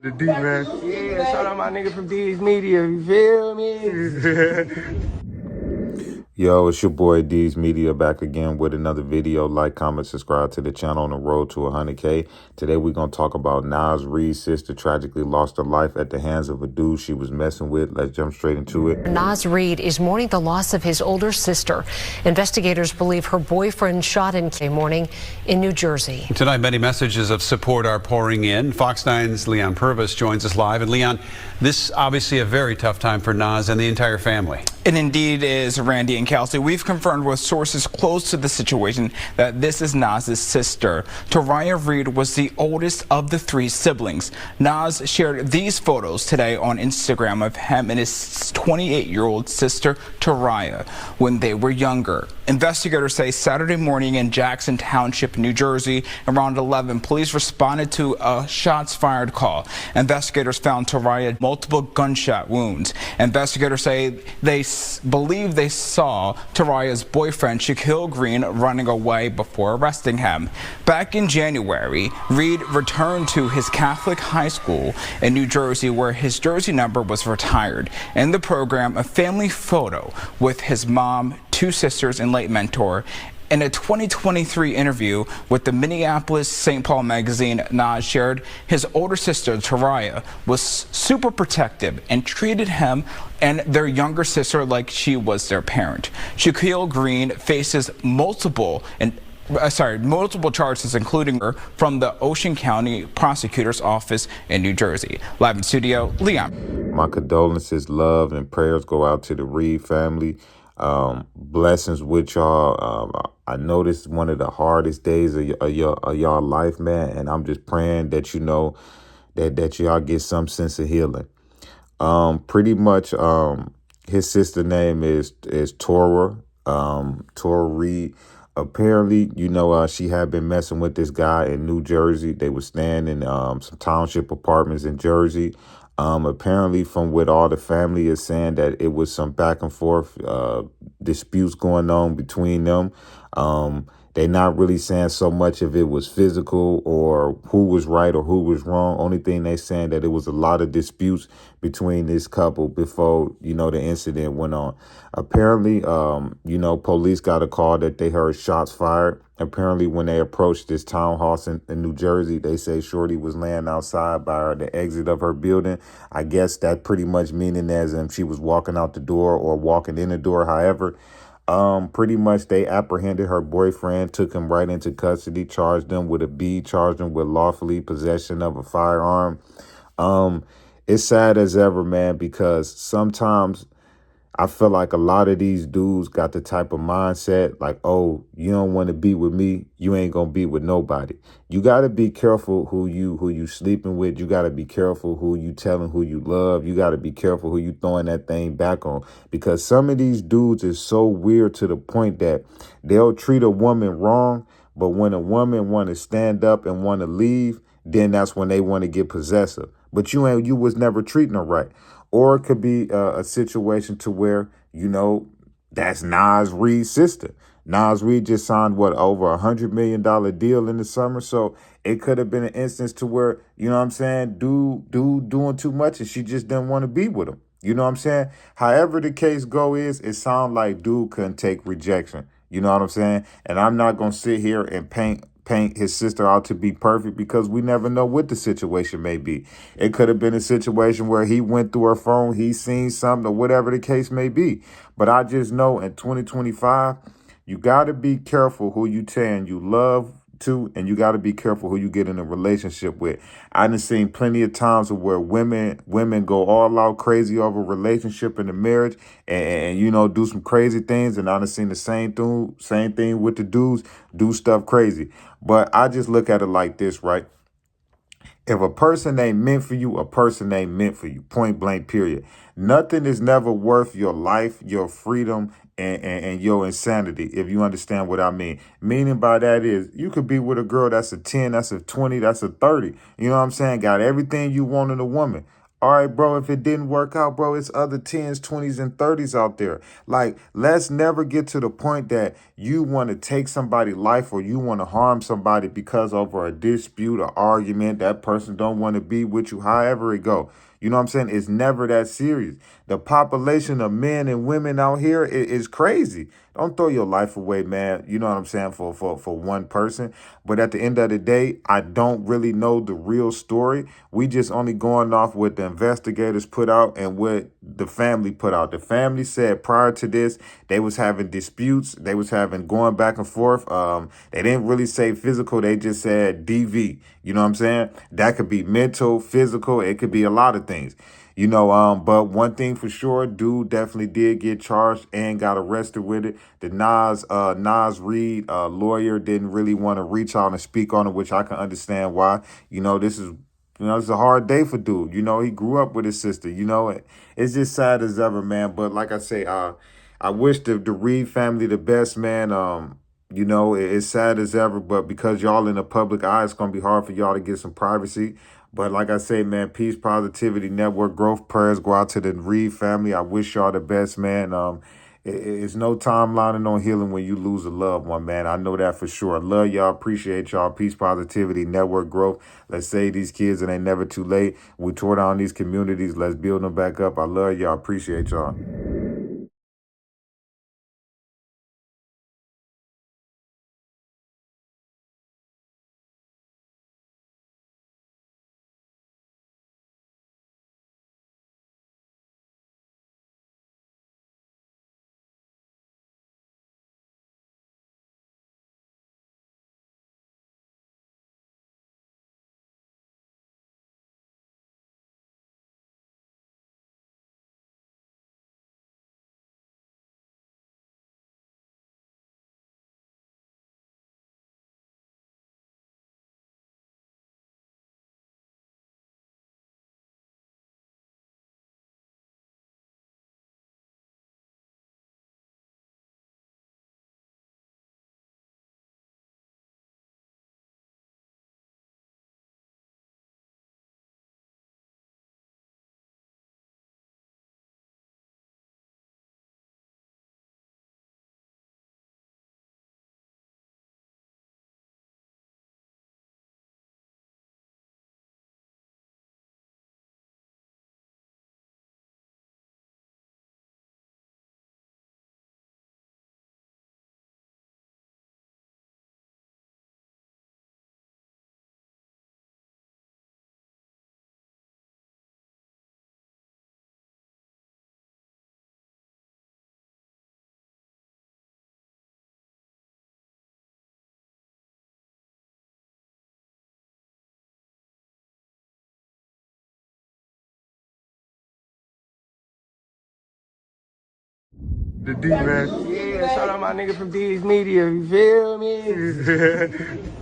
The D, man. Yeah, shout out my nigga from D's Media, you feel me? Yo, it's your boy D's Media back again with another video. Like, comment, subscribe to the channel on the road to 100K. Today we're going to talk about Reid's sister tragically lost her life at the hands of a dude she was messing with. Let's jump straight into it. Reid is mourning the loss of his older sister. Investigators believe her boyfriend shot in morning in New Jersey. Tonight, many messages of support are pouring in. Fox 9's Leon Purvis joins us live. And Leon, this obviously a very tough time for Nas and the entire family. It indeed is, Randy and Kelsey. We've confirmed with sources close to the situation that this is Nas's sister. Taraya Reid was the oldest of the three siblings. Nas shared these photos today on Instagram of him and his 28-year-old sister Taraya when they were younger. Investigators say Saturday morning in Jackson Township, New Jersey, around 11, police responded to a shots fired call. Investigators found Taraya multiple gunshot wounds. Investigators say they believe they saw Taraya's boyfriend Shaquille Green running away before arresting him. Back in January, Reid returned to his Catholic high school in New Jersey where his jersey number was retired. In the program, a family photo with his mom, two sisters, and late mentor. In a 2023 interview with the Minneapolis-St. Paul magazine, Nas shared his older sister, Taraya, was super protective and treated him and their younger sister like she was their parent. Shaquille Green faces multiple charges, including from the Ocean County Prosecutor's Office in New Jersey. Live in studio, Leon. My condolences, love, and prayers go out to the Reid family. Blessings with y'all. I know this is one of the hardest days of y'all life, man, and I'm just praying that that y'all get some sense of healing. Pretty much, his sister name is Tora Reid. Apparently, she had been messing with this guy in New Jersey. They were staying in some township apartments in Jersey. Apparently, from what all the family is saying, that it was some back and forth disputes going on between them. They're not really saying so much if it was physical or who was right or who was wrong. Only thing they saying that it was a lot of disputes between this couple before, the incident went on. Apparently, police got a call that they heard shots fired. Apparently, when they approached this townhouse in New Jersey, they say Shorty was laying outside by the exit of her building. I guess that pretty much meaning as if she was walking out the door or walking in the door. However, pretty much they apprehended her boyfriend, took him right into custody, charged him with charged him with lawfully possession of a firearm. It's sad as ever, man, because sometimes I feel like a lot of these dudes got the type of mindset like, oh, you don't want to be with me, you ain't gonna be with nobody. You got to be careful who you sleeping with. You got to be careful who you telling who you love. You got to be careful who you throwing that thing back on, because some of these dudes is so weird to the point that they'll treat a woman wrong, but when a woman want to stand up and want to leave, then that's when they want to get possessive. But you was never treating her right. Or it could be a situation to where, that's Nas Reid's sister. Nas Reid just signed, over $100 million deal in the summer. So it could have been an instance to where, dude doing too much and she just didn't want to be with him. You know what I'm saying? However the case is, it sounds like dude couldn't take rejection. You know what I'm saying? And I'm not going to sit here and paint his sister out to be perfect, because we never know what the situation may be. It could have been a situation where he went through her phone, he seen something, or whatever the case may be. But I just know in 2025, you got to be careful who you saying you love to, and you got to be careful who you get in a relationship with. I done seen plenty of times where women go all out crazy over relationship and the marriage and do some crazy things, and I done seen the same thing with the dudes, do stuff crazy. But I just look at it like this, right? If a person ain't meant for you, a person ain't meant for you. Point blank, period. Nothing is never worth your life, your freedom, and your insanity, if you understand what I mean. Meaning by that is, you could be with a girl that's a 10, that's a 20, that's a 30. You know what I'm saying? Got everything you want in a woman. All right, bro, if it didn't work out, bro, it's other 10s, 20s, and 30s out there. Like, let's never get to the point that you want to take somebody's life or you want to harm somebody because over a dispute or argument, that person don't want to be with you, however it go. You know what I'm saying? It's never that serious. The population of men and women out here is crazy. Don't throw your life away, man. You know what I'm saying? For one person. But at the end of the day, I don't really know the real story. We just only going off what the investigators put out and what the family put out. The family said prior to this, they was having disputes. They was having going back and forth. They didn't really say physical. They just said DV. You know what I'm saying? That could be mental, physical. It could be a lot of things. But one thing for sure, dude definitely did get charged and got arrested with it. The Nas Reid lawyer didn't really want to reach out and speak on it, which I can understand why. It's a hard day for dude. He grew up with his sister. It's just sad as ever, man. But like I say, I wish the Reid family the best, man. It's sad as ever, but because y'all in the public eye, it's going to be hard for y'all to get some privacy. But like I say, man, peace, positivity, network growth, prayers go out to the Reid family. I wish y'all the best, man. It's no timeline and no healing when you lose a loved one, man. I know that for sure. I love y'all. Appreciate y'all. Peace, positivity, network growth. Let's save these kids. It ain't never too late. We tore down these communities. Let's build them back up. I love y'all. Appreciate y'all. The D, man. Yeah, shout out my nigga from D's Media, you feel me?